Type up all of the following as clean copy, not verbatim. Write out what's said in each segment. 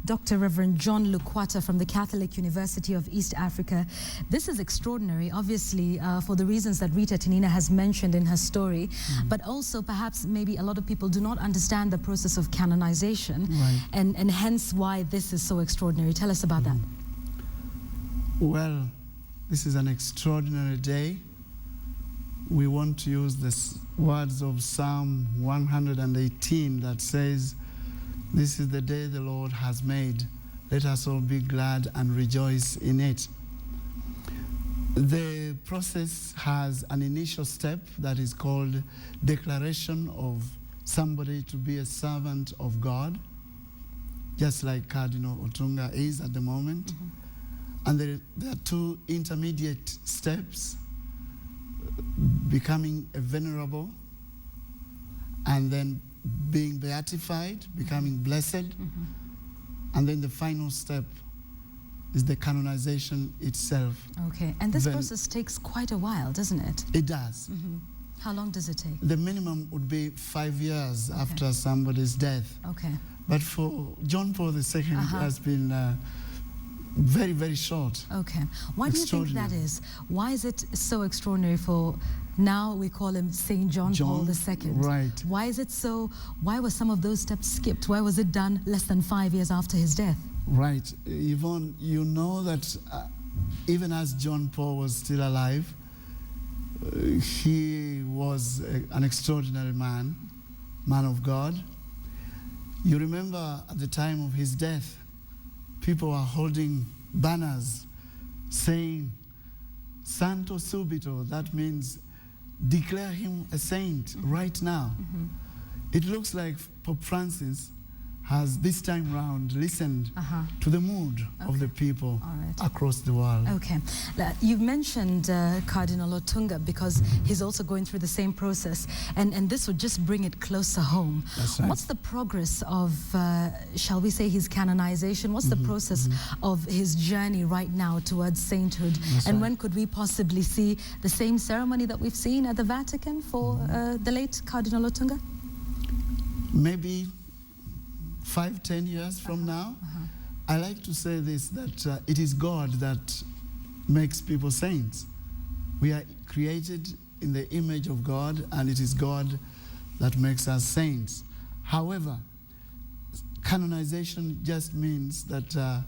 Dr. Reverend John Lukwata from the Catholic University of East Africa. This is extraordinary, obviously, for the reasons that Rita Tinina has mentioned in her story, but also perhaps maybe a lot of people do not understand the process of canonization, and hence why this is so extraordinary. Tell us about that. Well, this is an extraordinary day. We want to use the words of Psalm 118 that says, "This is the day the Lord has made. Let us all be glad and rejoice in it." The process has an initial step that is called declaration of somebody to be a servant of God, just like Cardinal Otunga is at the moment. And there are two intermediate steps: becoming a venerable, and then being beatified, becoming blessed. And then the final step is the canonization itself. Okay, and this process takes quite a while, doesn't it? It does. How long does it take? The minimum would be 5 years after somebody's death. Okay. But for John Paul II, it has been very, very short. Okay. Why do you think that is? Why is it so extraordinary for, now we call him St. John Paul II? Right. Why is it so, why were some of those steps skipped? Why was it done less than 5 years after his death? Right. Yvonne, you know that even as John Paul was still alive, he was an extraordinary man of God. You remember at the time of his death, people are holding banners saying, "Santo subito," that means declare him a saint right now. It looks like Pope Francis has this time round listened to the mood of the people across the world. Okay. You've mentioned Cardinal Otunga because he's also going through the same process, and this would just bring it closer home. That's right. What's the progress of, shall we say, his canonization? What's the process of his journey right now towards sainthood? And when could we possibly see the same ceremony that we've seen at the Vatican for the late Cardinal Otunga? Maybe 5-10 years from now. I like to say this, that it is God that makes people saints. We are created in the image of God, and it is God that makes us saints. However, canonization just means that a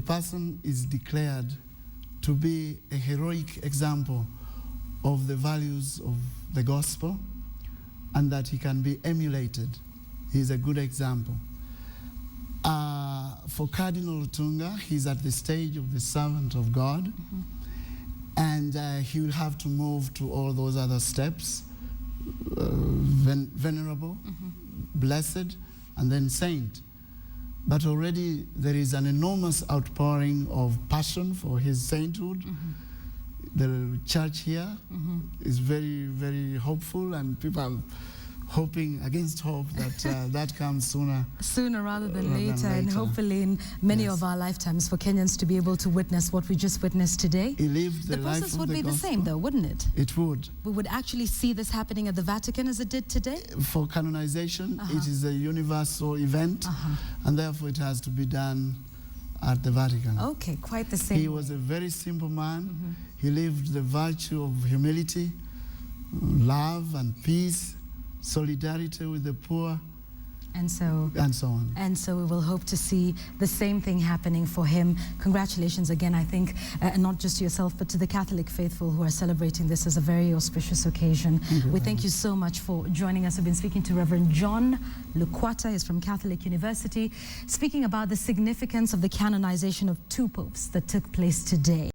person is declared to be a heroic example of the values of the gospel, and that he can be emulated. He is a good example. For Cardinal Otunga, he's at the stage of the servant of God, and he will have to move to all those other steps: venerable, blessed, and then saint. But already there is an enormous outpouring of passion for his sainthood. The church here is very, very hopeful, and people are hoping against hope that that comes sooner rather than later, and hopefully in many of our lifetimes for Kenyans to be able to witness what we just witnessed today. He lived the process would be the same, though, wouldn't it? It would. We would actually see this happening at the Vatican as it did today? For canonization, it is a universal event, and therefore it has to be done at the Vatican. Okay, quite the same. He was a very simple man. He lived the virtue of humility, love and peace, solidarity with the poor, and so on. And so we will hope to see the same thing happening for him. Congratulations again, I think, not just to yourself, but to the Catholic faithful who are celebrating this as a very auspicious occasion. We thank you so much for joining us. We've been speaking to Reverend John Lukwata. He's from Catholic University, speaking about the significance of the canonization of two popes that took place today.